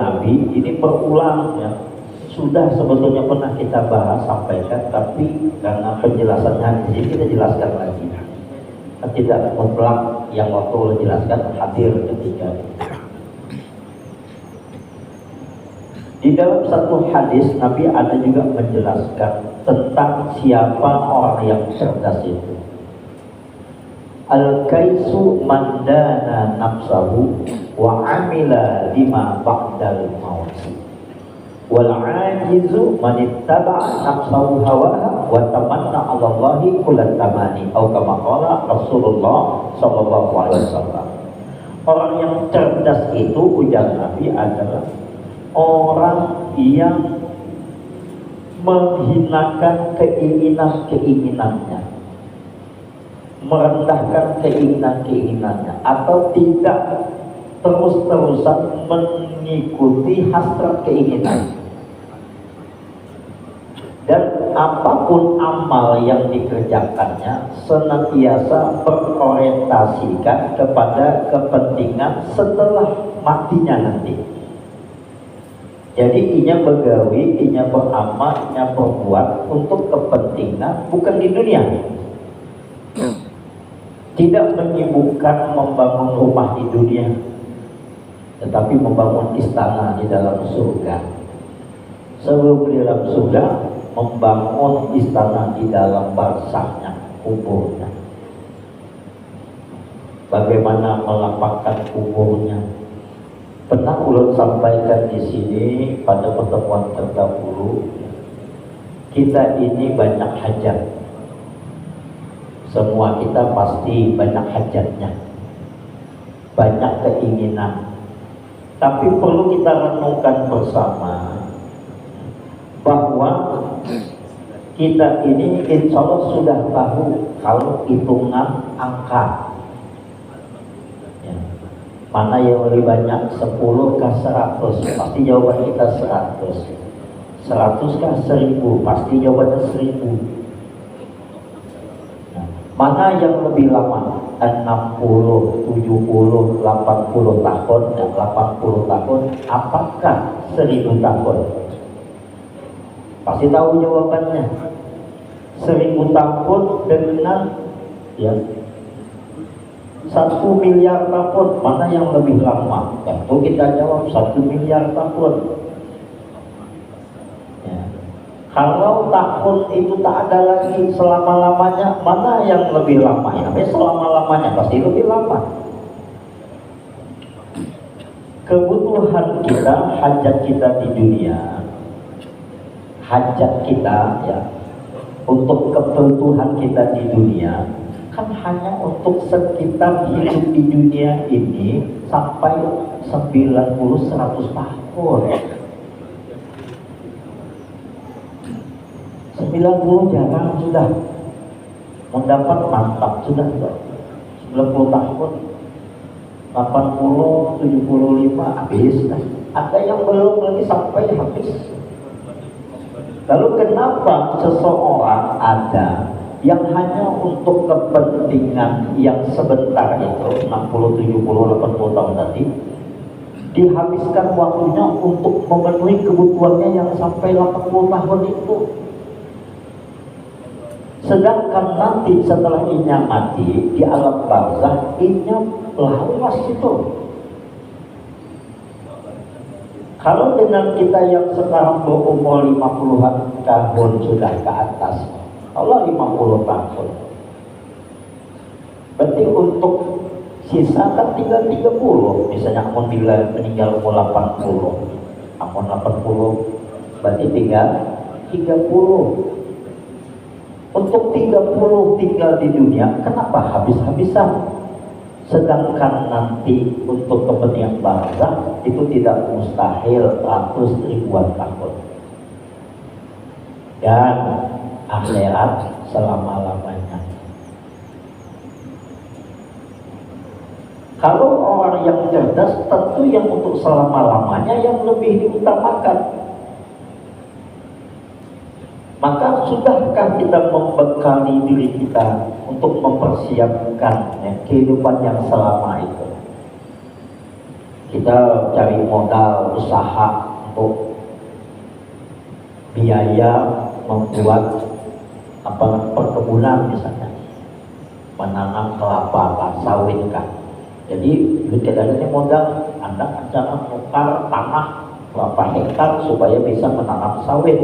Nabi ini berulang ya. Sudah sebetulnya pernah kita bahas sampaikan, tapi karena penjelasannya di sini kita jelaskan lagi. Tidak mutlak yang waktu jelaskan hadir ketika. Di dalam satu hadis Nabi ada juga menjelaskan tentang siapa orang yang cerdas itu. Al-kaisu mandana nafsahu wa amila lima ba'dal maut. Wal ajizu man ittaba'a nafsahu hawaha wa tamanna 'ala Allahi kullat tamani atau kama qala Rasulullah sallallahu alaihi wasallam. Orang yang cerdas itu ujar Nabi adalah orang yang menghinakan keinginan-keinginannya, merendahkan keinginan-keinginannya, atau tidak terus-terusan mengikuti hasrat keinginan. Dan apapun amal yang dikerjakannya senantiasa berorientasikan kepada kepentingan setelah matinya nanti. Jadi inya begawi, inya beramal, inya berbuat untuk kepentingan bukan di dunia. Tidak menyibukkan membangun rumah di dunia, tetapi membangun istana di dalam surga. Sebelum di dalam surga, membangun istana di dalam barzahnya, kuburnya. Bagaimana melapangkan kuburnya? Pernah ulun sampaikan di sini pada pertemuan terdahulu, kita ini banyak hajat. Semua kita pasti banyak hajatnya, banyak keinginan. Tapi perlu kita renungkan bersama bahwa kita ini insya Allah sudah tahu kalau hitungan angka ya, mana yang lebih banyak, 10 kah 100, pasti jawaban kita 100. 100 kah 1000, pasti jawabannya 1000. Nah, mana yang lebih lama, 60, 70, 80 tahun, 80 tahun, apakah 1000 tahun? Pasti tahu jawabannya. 1000 tahun dengan ya 1 miliar tahun, mana yang lebih lama? Tentu kita jawab 1 miliar tahun. Ya. Kalau tahun itu tak ada lagi selama-lamanya, mana yang lebih lama? Ya, selama-lamanya pasti lebih lama. Kebutuhan kita, hajat kita di dunia, hajat kita ya untuk kebutuhan kita di dunia kan hanya untuk sekitar hidup di dunia ini sampai 90-100 tahun. 90 jarang sudah mendapat mantap sudah 90 tahun, 80, 75 habis. Ada yang belum lagi sampai habis. Lalu kenapa seseorang ada yang hanya untuk kepentingan yang sebentar itu 60, 70, 80 tahun tadi dihabiskan waktunya untuk memenuhi kebutuhannya yang sampai 80 tahun itu, sedangkan nanti setelah inya mati di alam barzah inya lawas itu. Kalau dengan kita yang sekarang berumur 50-an tahun sudah ke atas, Allah 50 tahun, berarti untuk sisa kan tinggal 30. Misalnya amun bila meninggal umur 80, amun 80 berarti tinggal 30. Untuk 30 tinggal di dunia, kenapa habis-habisan? Sedangkan nanti untuk kepentingan bangsa itu tidak mustahil ratus ribuan tahun, dan akhirat selama-lamanya. Kalau orang yang cerdas, tentu yang untuk selama-lamanya yang lebih diutamakan. Maka sudahkah kita membekali diri kita untuk mempersiapkan ya, kehidupan yang selama itu? Kita cari modal usaha untuk biaya membuat perkebunan misalnya, menanam kelapa sawit kan. Jadi kita ini modal, Anda cara menukar tanah berapa hektar supaya bisa menanam sawit.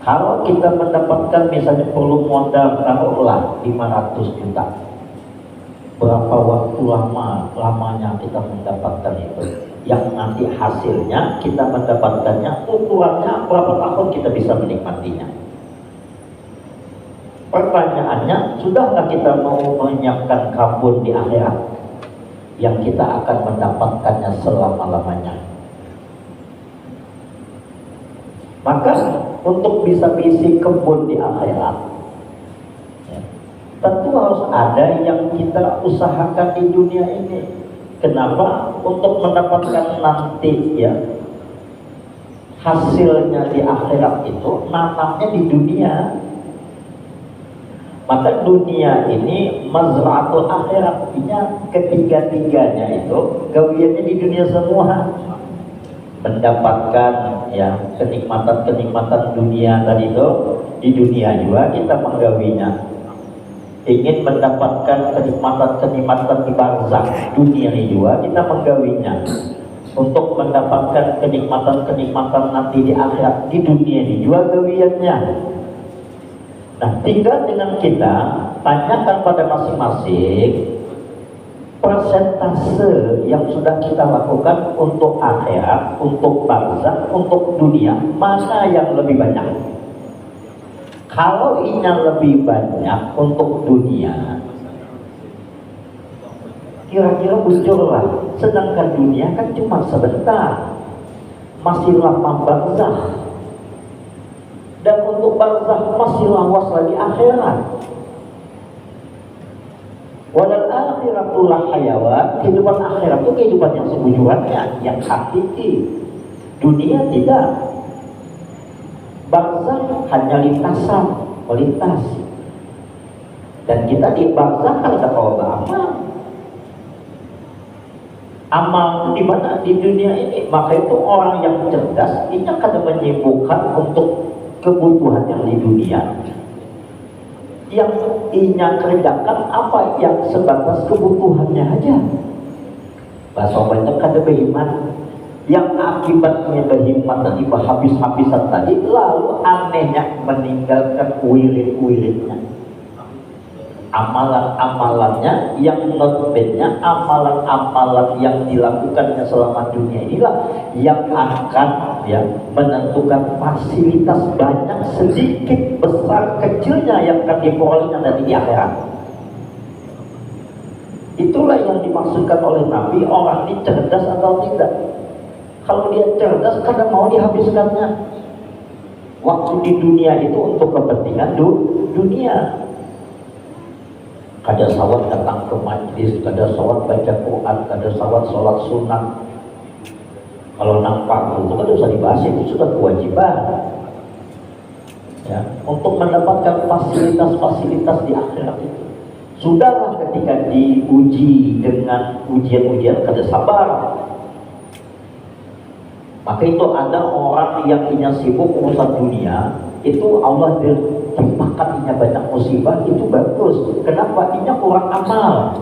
Kalau kita mendapatkan misalnya perlu modal taruhlah 500 juta, berapa waktu lamanya kita mendapatkan itu? Yang nanti hasilnya kita mendapatkannya ukurannya berapa tahun kita bisa menikmatinya. Pertanyaannya, sudahkah kita mau menyiapkan kebun di akhirat yang kita akan mendapatkannya selama-lamanya? Maka untuk bisa isi kebun di akhirat, tentu harus ada yang kita usahakan di dunia ini. Kenapa? Untuk mendapatkan nanti ya hasilnya di akhirat itu nanamnya di dunia. Maka dunia ini mazra'atul akhirat, artinya ketiga-tiganya itu gawiannya di dunia semua. Mendapatkan ya kenikmatan-kenikmatan dunia tadi itu di dunia juga kita menggawinya. Ingin mendapatkan kenikmatan-kenikmatan di barzakh dunia ini juga kita menggawinya. Untuk mendapatkan kenikmatan-kenikmatan nanti di akhirat di dunia ini juga gawiannya. Nah, tinggal dengan kita tanyakan pada masing-masing persentase yang sudah kita lakukan untuk akhirat, untuk barzakh, untuk dunia, mana yang lebih banyak? Kalau ini lebih banyak untuk dunia, kira-kira muncullah. Sedangkan dunia kan cuma sebentar, masih lama barzakh. Dan untuk barzakh masih lawas lagi akhirat. Walal akhiratul hayawan, kehidupan akhirat itu kehidupan yang sebenarnya, yang hakiki. Dunia tidak. Barzakh hanya lintasan, melintas. Dan kita di barzakh ada kalau amal. Amal di mana di dunia ini, maka itu orang yang cerdas ini akan menyibukkan untuk kebutuhan yang di dunia. Yang inya kerjakan apa yang sebatas kebutuhannya aja. Bahasa banyak kada beriman. Yang akibatnya berhimmat tadi habis-habisan tadi, lalu anehnya meninggalkan wirid-wiridnya, amalan-amalannya yang notabene amalan-amalan yang dilakukannya selama dunia inilah yang akan ya menentukan fasilitas banyak sedikit besar kecilnya yang akan diperolehnya dari di akhirat. Itulah yang dimaksudkan oleh Nabi, orang ini cerdas atau tidak. Kalau dia cerdas, kadang mau dihabiskannya waktu di dunia itu untuk kepentingan dunia. Kada sawat datang ke majlis, kada sawat baca Quran, kada sawat sholat sunat. Kalau nampak itu kan usah dibahas, itu sudah kewajiban. Ya, untuk mendapatkan fasilitas-fasilitas di akhirat itu. Sudahlah ketika diuji dengan ujian-ujian kada sabar. Maka itu ada orang yang punya sibuk urusan dunia, itu Allah timpakan inya banyak musibah, itu bagus. Kenapa? Inya kurang amal.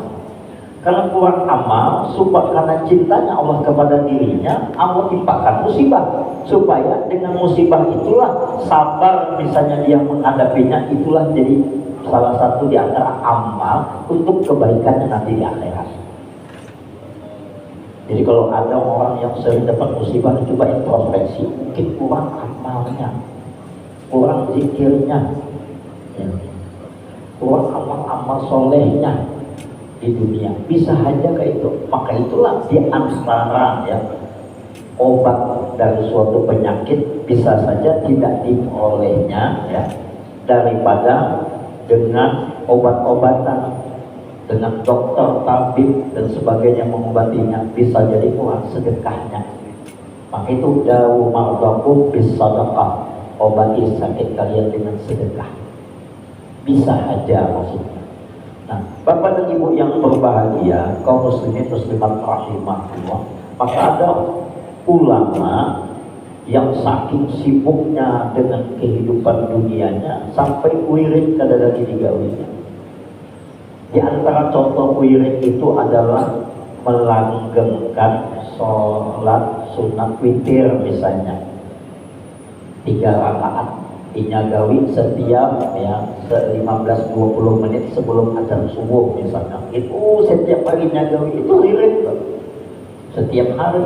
Karena kurang amal, supaya karena cintanya Allah kepada dirinya, Allah timpakan musibah. Supaya dengan musibah itulah sabar, misalnya dia menghadapinya, itulah jadi salah satu di antara amal untuk kebaikannya nanti di akhirat. Jadi kalau ada orang yang sering dapat musibah, coba introspeksi, mungkin kurang amalnya, kurang zikirnya, ya, kurang amal-amal solehnya di dunia. Bisa aja kayak itu. Maka itulah di antara ya obat dari suatu penyakit bisa saja tidak diperolehnya ya daripada dengan obat-obatan, dengan dokter, tabib dan sebagainya mengobatinya, bisa jadi kurang sedekahnya. Maka itu dawu ma'dakum bis sadaqah, obati sakit kalian dengan sedekah. Bisa aja maksudnya. Nah, Bapak dan Ibu yang berbahagia, kaum muslimin muslimat rahimahullah, maka ada ulama yang saking sibuknya dengan kehidupan dunianya sampai wirid kada lagi digawinya. Di antara contoh wirid itu adalah melanggengkan sholat sunat witir misalnya 3 rakaat dinyagawi setiap 15-20 menit sebelum adzan subuh misalnya. Itu setiap pagi nyagawi itu wirid setiap hari.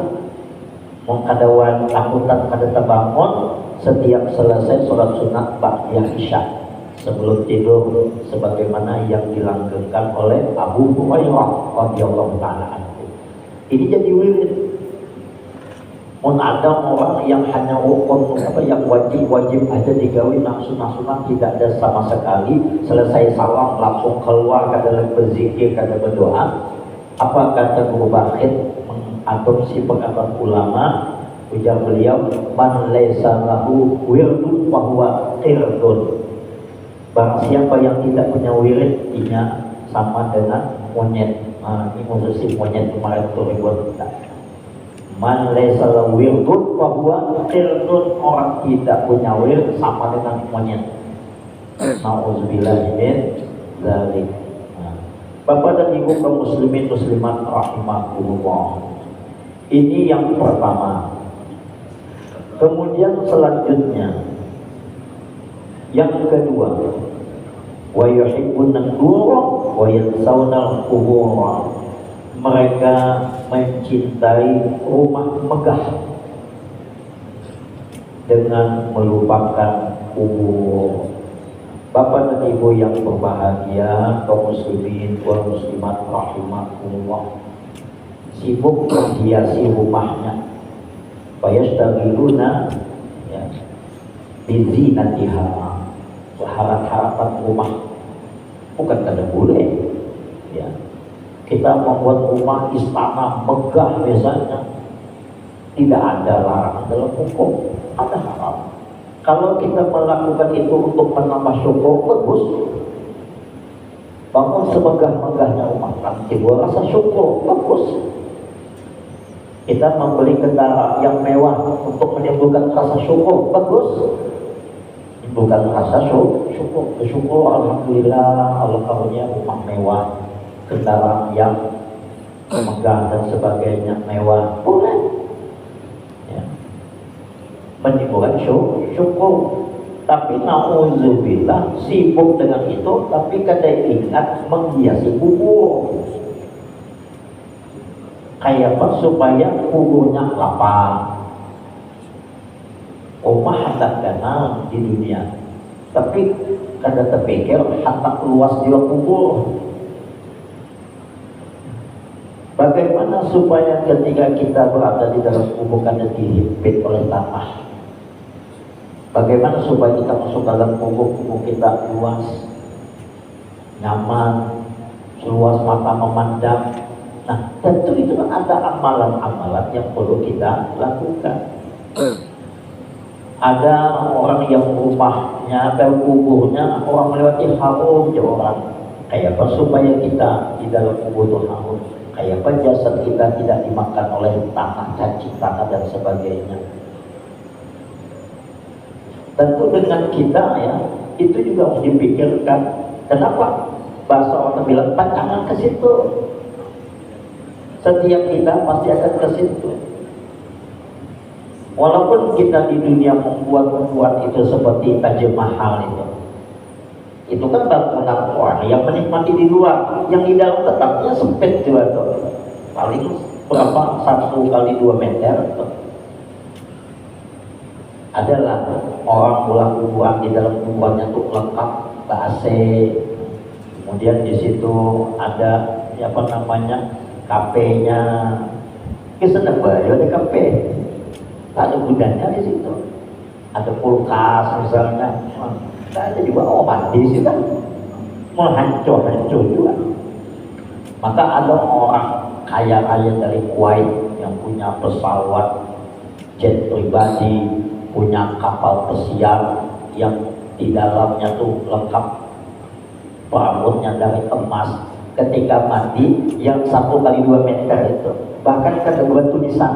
Mau kadawan takutan kada terbangun setiap selesai sholat sunat ba'diyah isya sebelum tidur, sebagaimana yang dilanggengkan oleh Abu Hurairah radhiyallahu taala anhu. Ini jadi wirid. Mun ada orang yang hanya yang wajib aja digawi nafsu-nafsunan tidak ada sama sekali, selesai salam langsung keluar kada berzikir kada berdoa. Apa kata Guru Bakhit mengadopsi perkataan ulama, ujar beliau, man laisa lahu wirdun fa huwa qirdun. Barang siapa yang tidak punya wirid, dia sama dengan monyet. Ini musisi monyet kemarin tuh ribuan kita. Man laisa lahu wirdun fa huwa qirdun. Orang tidak punya wirid sama dengan monyet. Nauzubillah min dzalik. Bapak dan Ibu kaum muslimin muslimat rahimahullah. Ini yang pertama. Kemudian selanjutnya yang kedua, wa yuhibbuna an-nura wa yansawna al-qubur. Mereka mencintai rumah megah dengan melupakan kubur. Bapak dan Ibu yang berbahagia, kaum muslimin wal muslimat rahimahumullah, sibuk menghiasi rumahnya, fayashtagiluna bizinatiha, berharap-harapan rumah. Bukan kada boleh ya. Kita membuat rumah istana megah misalnya, tidak ada larangan dalam hukum, ada haram. Kalau kita melakukan itu untuk menambah syukur, bagus. Bangun semegah-megahnya rumah nanti gua rasa syukur, bagus. Kita membeli kendaraan yang mewah untuk menimbulkan rasa syukur, bagus. Menimbulkan rasa syukur, bersyukur, alhamdulillah Allah karunia rumah mewah, kendaraan yang megah dan sebagainya mewah, boleh. Menimbulkan syukur. Tapi na'udzubillah sibuk dengan itu, tapi kada ingat menghiasi kubur. Kayak apa supaya kuburnya lapang. Rumah hendak ganang di dunia, tapi kada terpikir hendak luas juga kubur. Bagaimana supaya ketika kita berada di dalam kubur kada dihimpit oleh tanah? Bagaimana supaya kita masuk dalam kubur kita luas, nyaman, seluas mata memandang. Nah, tentu itu kan ada amalan-amalan yang perlu kita lakukan. Ada orang yang rumahnya atau kuburnya orang melewati harum ya orang. Kayak apa supaya kita di dalam kubur itu harum? Kayak apa jasad kita tidak dimakan oleh tanah, cacing tanah dan sebagainya. Tentu dengan kita ya, itu juga harus dipikirkan. Kenapa? Bahasa orang bilang pandangan ke situ. Setiap kita pasti akan ke situ. Walaupun kita di dunia membuat itu seperti Taj Mahal itu kan bangunan orang yang menikmati di luar, yang di dalam tetapnya sempit juga tuh. Paling berapa 1 kali 2 meter tuh. Adalah orang pulang kuburan, di dalam kuburannya tuh lengkap AC, kemudian di situ ada apa namanya kafenya, kesenang banget ada kafe, ada gudangnya di situ, ada kulkas misalnya, ada juga mandi sih kan, mau hancur juga. Maka ada orang kaya-kaya dari Kuwait yang punya pesawat jet pribadi, punya kapal pesiar yang di dalamnya tuh lengkap rambutnya dari emas, ketika mati yang 1 kali 2 meter itu bahkan ada batu nisan.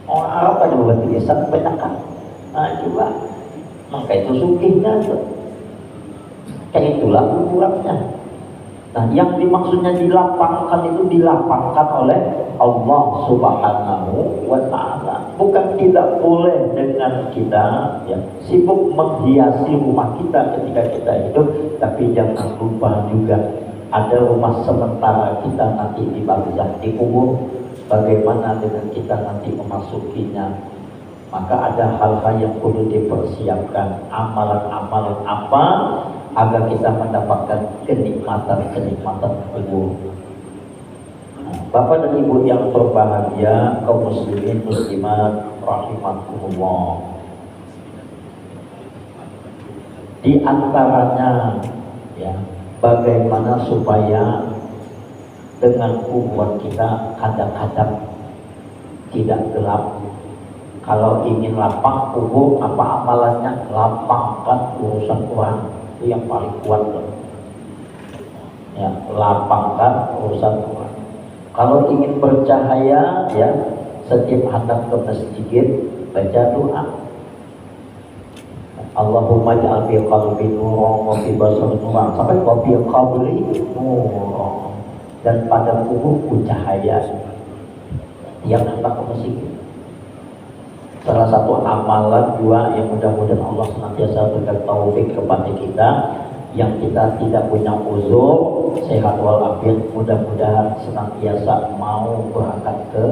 Orang Arab ada batu nisan banyak kan. Nah coba, maka itu sugihnya tuh. Kayak itulah ukurannya. Nah, yang dimaksudnya dilapangkan itu dilapangkan oleh Allah Subhanahu wa Ta'ala. Bukan tidak boleh dengan kita ya, sibuk menghiasi rumah kita ketika kita hidup, tapi jangan lupa juga ada rumah sementara kita nanti di barzakh, di kubur. Bagaimana dengan kita nanti memasukinya? Maka ada hal-hal yang perlu dipersiapkan, amalan-amalan apa agar kita mendapatkan kenikmatan-kenikmatan kubur. Nah, Bapak dan Ibu yang berbahagia, kaum muslimin muslimat rahimakumullah. Di antaranya ya, bagaimana supaya dengan kuburan kita kadang-kadang tidak gelap. Kalau ingin lapang kubur, apa amalannya? Lapangkan urusan Quran. Itu yang paling kuat loh. Ya, lapangkan urusan Quran. Kalau ingin bercahaya ya, setiap hendak ke masjid baca doa. Allahumma ja'al fi qalbi nuran wa fi basari nuran sampai wa fi qabri nuran, dan pada kubur cahaya yang hendak ke masjid. Salah satu amalan dua yang mudah-mudahan Allah senantiasa berikan taufik kepada kita yang kita tidak punya uzur, sehat walafiat, mudah-mudahan senantiasa mau berangkat ke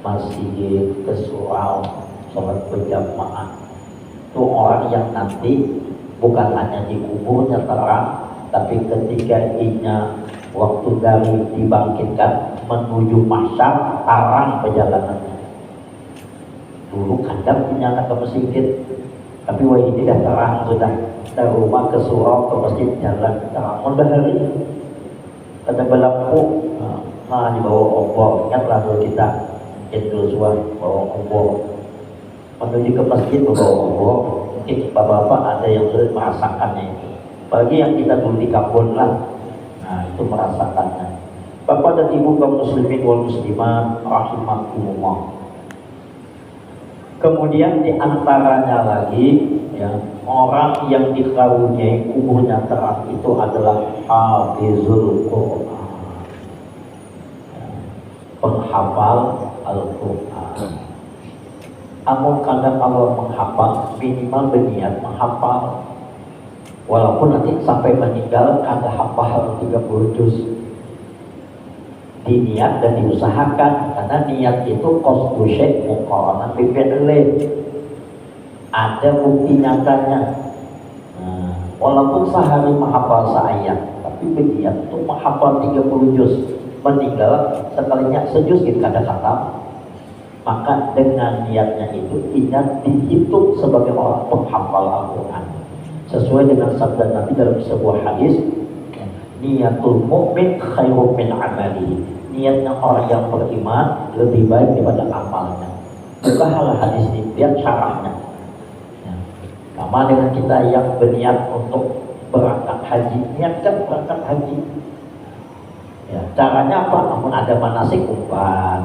masjid, ke surau, sholat berjamaah. Itu orang yang nanti bukan hanya di kuburnya terang, tapi ketika inya waktu dari dibangkitkan menuju mahsyar, terang perjalanannya. Dulu kadang punya anak ke masjid, tapi wah ini dah terang sudah, dari rumah ke surau ke masjid jalan terang matahari. Ada berlampu, nah dibawa obor, ingatlah dulu kita itu suara bawa obor menuju ke masjid membawa obor. Mungkin bapak-bapak ada yang sudah merasakannya itu, bagi yang kita dulu di kampung lah, nah itu merasakannya. Bapak dan Ibu kaum muslimin wal muslimat rahimakumullah. Kemudian diantaranya lagi ya, orang yang dikaruniai kuburnya terang itu adalah hafizul Quran, ya, penghafal Al-Quran. Amun kadang Allah menghafal, minimal berniat menghafal, walaupun nanti sampai meninggal kada hafal 30 juz. Diniat dan diusahakan, karena niat itu qasdu syai' muqarana bi fi'lih, ada bukti nyatanya. Nah, walaupun sehari menghafal seayat, tapi berniat untuk menghafal 30 juz, meninggal sekalinya sejuz gitu kada khatam, maka dengan niatnya itu ingat dihitung sebagai orang penghafal Al-Quran sesuai dengan sabda Nabi dalam sebuah hadis, niatul mu'min khairum min amali. Niatnya orang yang beriman lebih baik daripada amalnya. Bukalah hadis ini, lihat syarahnya. Ya. Sama dengan kita yang berniat untuk berangkat haji, niatkan berangkat haji. Ya, caranya apa? Namun ada manasik umpan,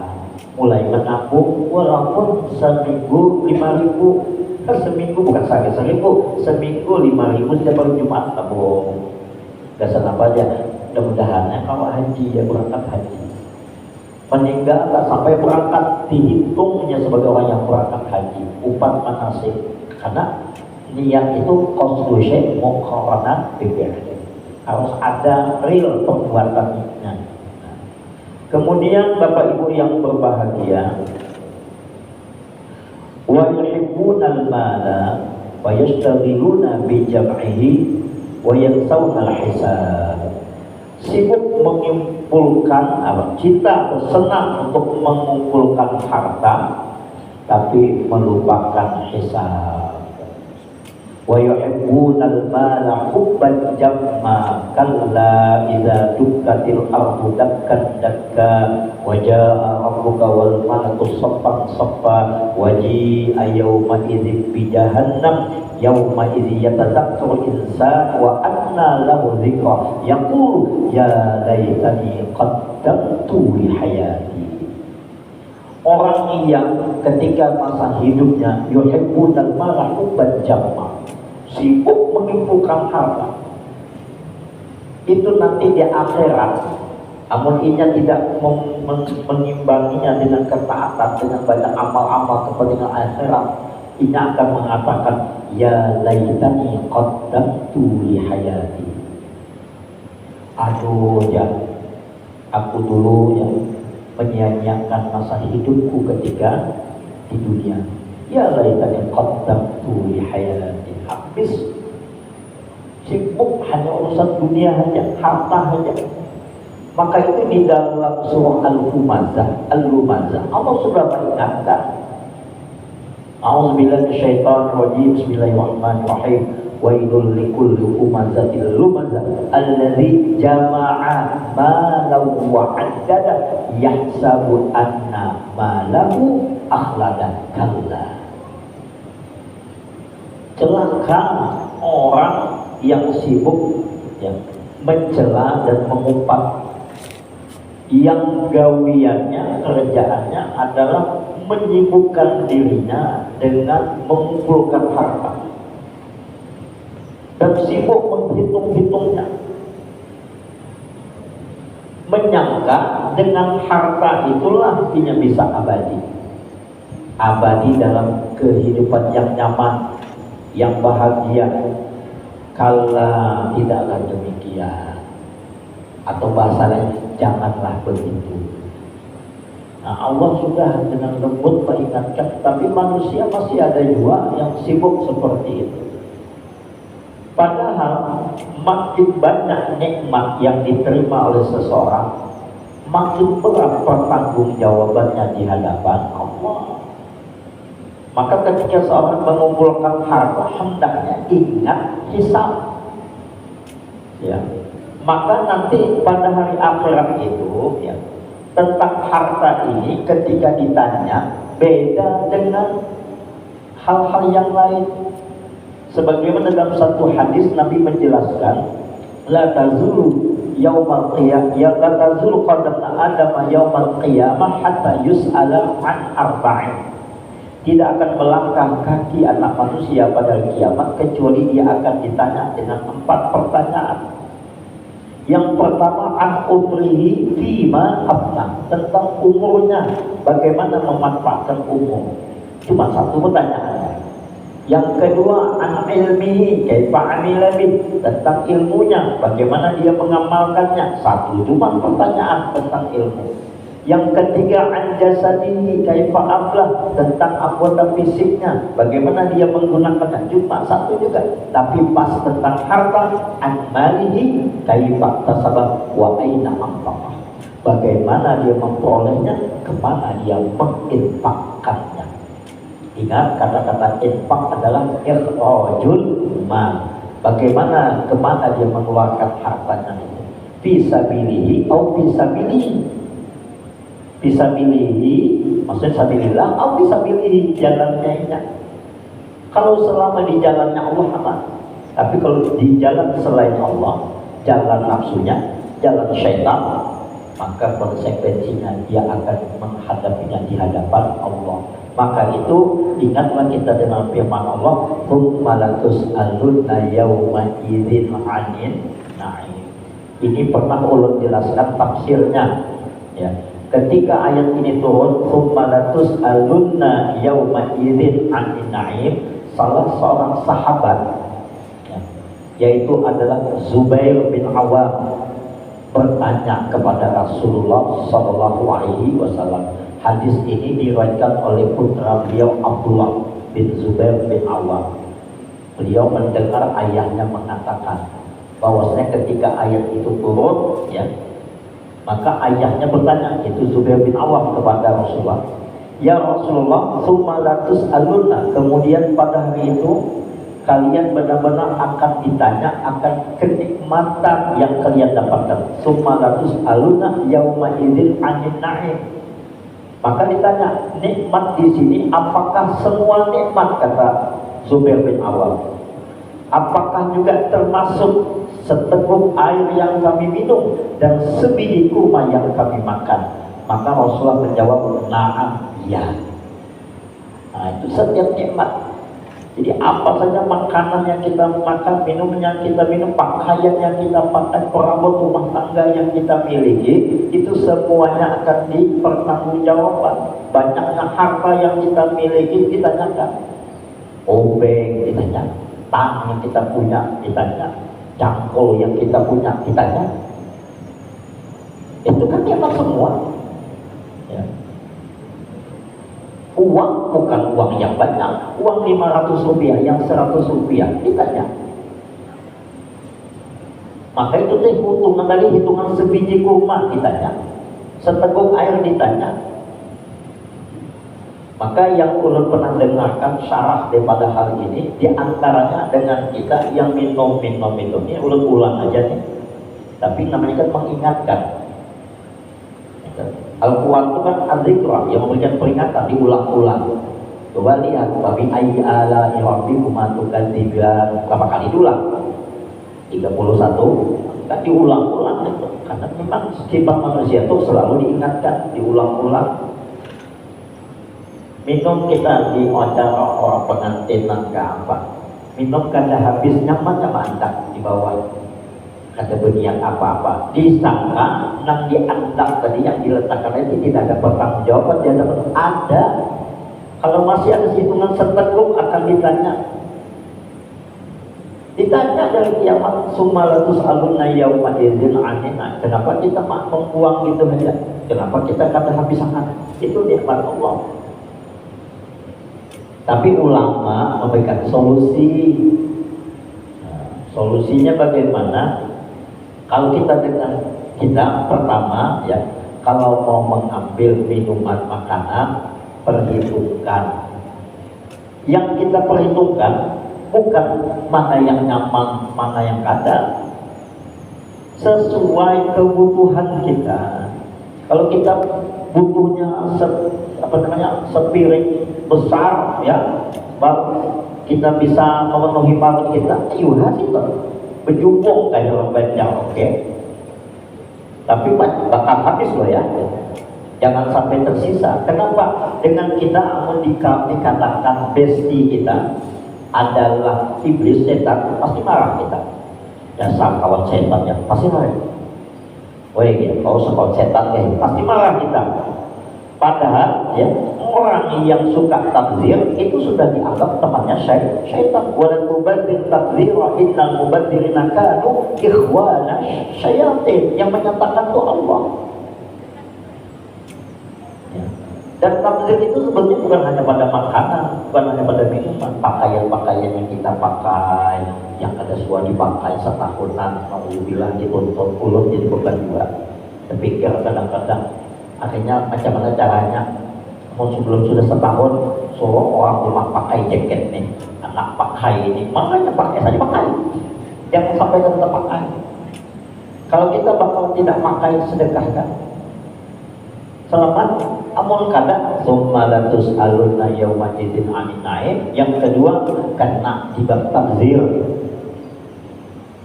mulai menabung walaupun seminggu 5.000, seminggu bukan sehari 1.000, seminggu 5.000 setiap hari Jumat tabung. Dasar apa aja, mudah-mudahan kalau haji ya berangkat haji, meninggal tak sampai berangkat dihitungnya sebagai orang yang berangkat haji, umpan manasik, karena niat itu qasdu syai' muqarana bi fi'lih, harus ada real perbuatannya. Kemudian Bapak Ibu yang berbahagia, wa yuhibbunal mala wa yastaghiluna bi jam'ihi wa yansawna al-hisab. Sibuk mengumpulkan, kita senang untuk mengumpulkan harta tapi melupakan hisab. Wa yuhibbunal mala hubban jamma kalla idza dukkatil ardu dakkan dakka wa jaa rabbuka wal malaku saffan saffa waji'a yawma idzin bi jahannam yawma idzi yatadzakkaru insan wa anna lahu dzikra yaqulu ya laitani qaddamtu li hayati. Orang yang ketika masa hidupnya yuhibbunal mala hubban jamma, sibuk mengumpulkan harta, itu nanti di akhirat, namun ia tidak mengimbanginya dengan ketaatan, dengan banyak amal-amal kepentingan akhirat, ia akan mengatakan ya laitani qaddamtu li hayati. Aduh ya, aku dulu yang menyia-nyiakan masa hidupku ketika di dunia. Ya laitani qaddamtu li hayati. Habis sibuk hanya urusan dunia saja, harta saja. Maka itu di dalam surah Al-Humazah, Allah sudah mengingatkan. A'udzubillahi minasyaitonir rajim. Bismillahirrahmanirrahim. Wailul likulli humazatil lumazah alladzi jama'a malahu wa 'addada yahsabu anna malahu akhlada kalla. Celaka orang yang sibuk ya, mencela dan mengumpat, yang gawiannya, kerjaannya adalah menyibukkan dirinya dengan mengumpulkan harta dan sibuk menghitung-hitungnya, menyangka dengan harta itulah dia bisa abadi dalam kehidupan yang nyaman, yang bahagia. Kala tidaklah demikian, atau bahasa lain janganlah begitu. Nah, Allah sudah dengan lembut mengingatkan, tapi manusia masih ada juga yang sibuk seperti itu. Padahal makin banyak nikmat yang diterima oleh seseorang, makin berat pertanggungjawabannya di hadapan Allah. Maka ketika seorang mengumpulkan harta, hendaknya ingat hisab. Ya. Maka nanti pada hari akhirat itu, ya, tentang harta ini ketika ditanya, beda dengan hal-hal yang lain. Sebagaimana dalam satu hadis Nabi menjelaskan, la tazulu yaumal qiyamah, ya la tazulu qadam Adam yaumal qiyamah hatta yus'ala an arba'in. Tidak akan melangkah kaki anak manusia pada hari kiamat kecuali dia akan ditanya dengan 4 pertanyaan. Yang pertama, an umrihi fima afna, tentang umurnya, bagaimana memanfaatkan umur. Cuma 1 pertanyaan. Yang kedua, an ilmihi kaifa amila bih, tentang ilmunya, bagaimana dia mengamalkannya. 1 cuma pertanyaan tentang ilmu. Yang ketiga, an jasadihi kaifa aflah, tentang anggota fisiknya, bagaimana dia menggunakannya. Cuma 1 juga. Tapi pas tentang harta, an malihi kaifa tasabah wa aina anfaqah, bagaimana dia memperolehnya, kemana dia menginfakkannya. Ingat, kata-kata infak adalah ikhrajul mal, bagaimana, kemana dia mengeluarkan hartanya itu. Fisabilihi atau fisabilihi, fisabilihi maksudnya sabilillah atau fisabilihi, jalannya. Kalau selama di jalannya Allah aman, tapi kalau di jalan selain Allah, jalan nafsunya, jalan syaitan, maka konsekuensinya dia akan menghadapinya di hadapan Allah. Maka itu ingatlah kita dengan firman Allah, tsumma latus'alunna yawma idzin 'anil na'im. Ini pernah ulun jelaskan tafsirnya, ya. Ketika ayat ini turun, tsumma latus'alunna yawma idzin 'anil na'im, salah seorang sahabat, ya, yaitu adalah Zubair bin Awam, bertanya kepada Rasulullah Sallallahu Alaihi Wasallam. Hadis ini diriwayatkan oleh putra beliau Abdullah bin Zubair bin Awam. Beliau mendengar ayahnya mengatakan bahwasanya ketika ayat itu turun, ya, maka ayahnya bertanya, itu Zubair bin Awam, kepada Rasulullah, ya Rasulullah, tsumma latus'alunna, kemudian pada hari itu kalian benar-benar akan ditanya akan kenikmatan yang kalian dapatkan. Tsumma latus'alunna yauma idzin 'anil na'im. Maka ditanya, nikmat di sini apakah semua nikmat, kata Zubair bin Awam? Apakah juga termasuk seteguk air yang kami minum dan sebiji kurma yang kami makan? Maka Rasulullah menjawab, na'am, ya. Nah, itu setiap nikmat. Jadi apa saja makanan yang kita makan, minum yang kita minum, pakaian yang kita pakai, perabot rumah tangga yang kita miliki, itu semuanya akan dipertanggungjawabkan. Banyaknya harta yang kita miliki ditanyakan. Obeng ditanya, tang yang kita punya ditanya, jangkol yang kita punya ditanya. Itu kan nikmat semua. Ya. Uang bukan uang yang banyak, uang 500 rupiah, yang 100 rupiah ditanya. Maka itu hitungan dari hitungan sebiji kurma ditanya, seteguk air ditanya. Maka yang ulun pernah dengarkan syarah daripada hal ini, diantaranya dengan kita yang minum ini, ulun ulang aja nih, tapi namanya kan mengingatkan. Al-Quran itu kan al-zikrah, yang memberikan peringatan, diulang-ulang. Coba lihat, wabi ayyi ala'i rabbikuma tukadziban, berapa kali diulang? 31, kan diulang-ulang itu. Karena memang sifat manusia itu selalu diingatkan, diulang-ulang. Minum kita di acara orang pengantinan ke apa? Minum kada habis nyaman mantap di bawah. Ada benian apa-apa, disangka nang diandak tadi yang diletakkan itu tidak ada pertanggungjawaban, dia ada. Kalau masih ada hitungan seteguk akan ditanya dari kiamat, sumalatus alunna yauma idzin anina. Kenapa kita membuang gitu saja? Kenapa kita kata habiskan? Itu nikmat Allah. Tapi ulama memberikan solusi. Solusinya bagaimana? Kalau kita pertama ya, kalau mau mengambil minuman makanan, perhitungkan. Yang kita perhitungkan bukan mana yang nyaman, mana yang kada, sesuai kebutuhan kita. Kalau kita butuhnya sepiring besar ya, baru kita bisa memenuhi perut kita, ayo hasil berjubung kayak orang banyak, oke. Tapi bakal habis loh ya, jangan sampai tersisa. Kenapa? Dengan kita dikatakan bestie kita adalah iblis, setan, pasti marah kita. Dasar kawan setan ya, pasti marah. Woi, kau kawan setan ya, pasti marah kita. Padahal ya, orang yang suka takzir itu sudah dianggap temannya syaitan. Walan mubadir takzira innal mubadzirina kanu ikhwana syayatin. Yang menyatakan itu Allah. Ya. Dan takzir itu sebenarnya bukan hanya pada makanan, bukan hanya pada minuman, pakaian-pakaian yang kita pakai, yang ada suah dipakai setahunan, mau bilang dituntut ulun jadi beban juga. Terpikir kadang-kadang akhirnya macam mana caranya, mau sebelum sudah setahun suruh orang rumah pakai jaket nih, anak pakai ini, makanya pakai saja pakai, jangan sampai tetap pakai. Kalau kita bakal tidak pakai, sedekahkan, selamat. Amun kada summa latus aluna yauma idzin anin naim. Yang kedua kena dibab takzir.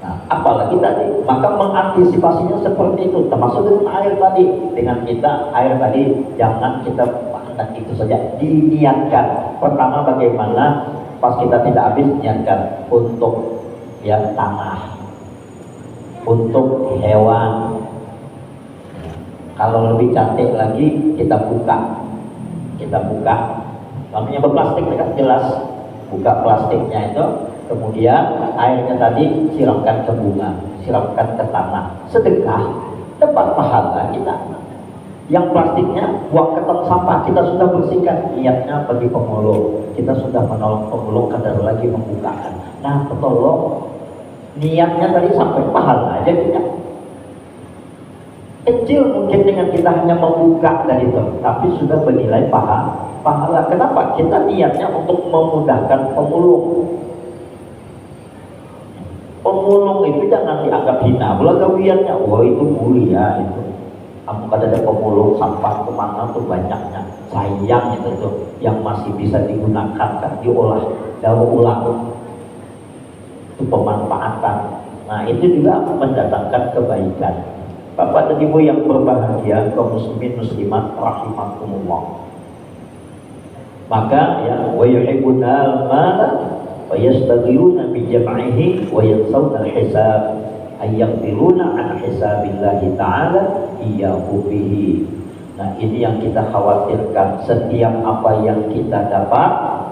Nah, apalagi tadi, maka mengantisipasinya seperti itu, termasuk dengan air tadi. Dengan kita, air tadi jangan kita pandang itu saja, diniatkan. Pertama bagaimana, pas kita tidak habis, niatkan untuk ya tanah, untuk hewan. Kalau lebih cantik lagi, kita buka. Namanya berplastik kan jelas, buka plastiknya itu. Kemudian airnya tadi siramkan ke bunga, siramkan ke tanah, sedekah, dapat pahala kita. Yang plastiknya buang ke tong sampah, kita sudah bersihkan, niatnya bagi pemulung, kita sudah menolong pemulung, kadar lagi membukakan. Nah, petolong niatnya tadi sampai pahala aja kita. Kecil mungkin dengan kita hanya membuka dari itu, tapi sudah bernilai pahala. Kenapa? Kita niatnya untuk memudahkan pemulung. Pemulung itu jangan dianggap hina, belagawiannya, wah itu mulia itu. Kamu kada ada pemulung sampah kemana tuh banyaknya. sayang itu tuh yang masih bisa digunakan, kan diolah daur ulang, itu pemanfaatan. Nah itu juga mendatangkan kebaikan. Bapak dan Ibu yang berbahagia, kaum muslimin muslimat rahimakumullah. Maka ya wa yuhibbuna al-mala wa yastabiruna bi jam'ihi wa yansawna al-hisab ayyaqdiruna an hisabillahi ta'ala iyyahu bihi. Nah ini yang kita khawatirkan, setiap apa yang kita dapat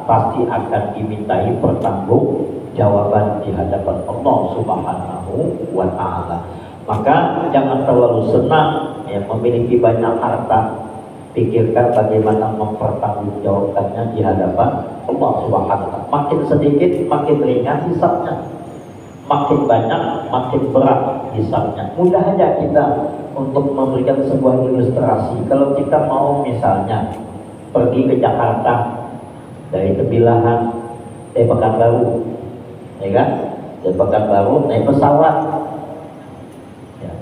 pasti akan dimintai pertanggung jawaban di hadapan Allah Subhanahu wa ta'ala. Maka jangan terlalu senang ya memiliki banyak harta, pikirkan bagaimana mempertanggungjawabkannya di hadapan Allah Subhanahu wa ta'ala. Makin sedikit makin ringan hisabnya, makin banyak makin berat hisabnya. Mudah aja kita untuk memberikan sebuah ilustrasi. Kalau kita mau misalnya pergi ke Jakarta dari Tembilahan, dari Pekanbaru, ya kan? Dari Pekanbaru naik pesawat. Ya.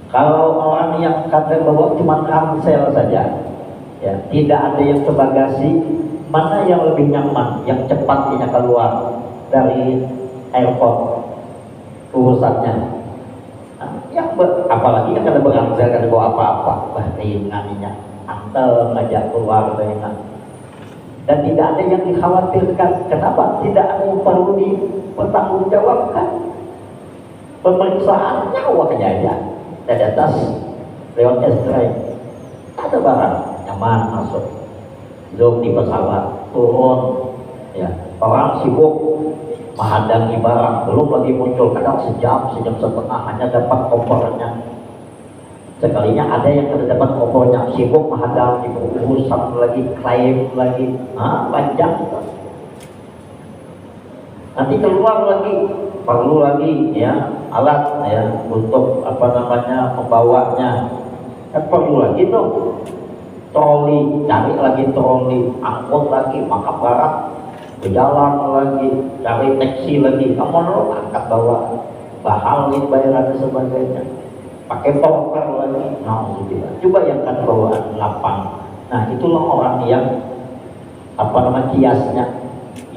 Kalau orang yang kata bahwa cuma ransel saja, ya, tidak ada yang ke bagasi, mana yang lebih nyaman, yang cepat dia keluar dari airport urusannya. Nah, apalagi yang kada berangsel, kada bawa apa-apa, wah ringannya, antel ngajak keluar dengan. Dan tidak ada yang dikhawatirkan. Kenapa? Tidak ada yang perlu dipertanggungjawabkan. Pemeriksaan nyawanya aja dari atas lewat S-Drive, ada barang nyaman masuk, belum di pesawat turun, ya orang sibuk menghadangi barang, belum lagi muncul, kadang sejam setengah hanya dapat kopernya. Sekalinya ada yang tidak dapat kopernya, sibuk menghadangi, urusan lagi, klaim lagi, panjang. Nanti keluar lagi, perlu lagi ya alat ya untuk membawanya, kan perlu lagi tuh troli, cari lagi troli, angkut lagi, maka barang berjalan lagi, cari taksi lagi, kamu lo angkat bawa bahal nih bayaran dan sebagainya, pakai poker lagi, coba yang kan bawaan lapang. Nah itulah orang yang kiasnya,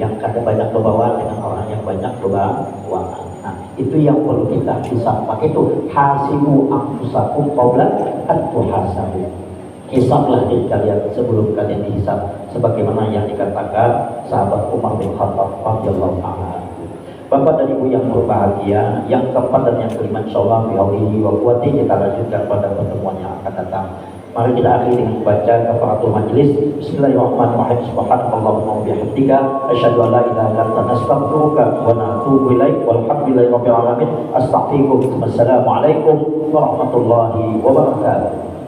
yang kada banyak berbawaan dengan orang yang banyak berbawaan. Nah itu yang perlu kita bisa pakai, itu hasibu anfusakum qabla an tuhasabu. Hisablah diri kalian sebelum kalian dihisab, sebagaimana yang dikatakan sahabat Umar bin Khattab radhiyallahu anhu. Bapak dan Ibu yang berbahagia, yang keempat dan yang kelima insyaallah biaulihi wa quwwati kita lanjutkan pada pertemuan yang akan datang. Mari kita akhiri dengan membaca kafaratul majlis. Bismillahirrahmanirrahim. Subhanallahumma wa bihamdika asyhadu an la ilaha illa anta astaghfiruka wa atubu ilaik. Walhamdulillahi rabbil alamin. Astaghfirukum. Wassalamualaikum warahmatullahi wabarakatuh.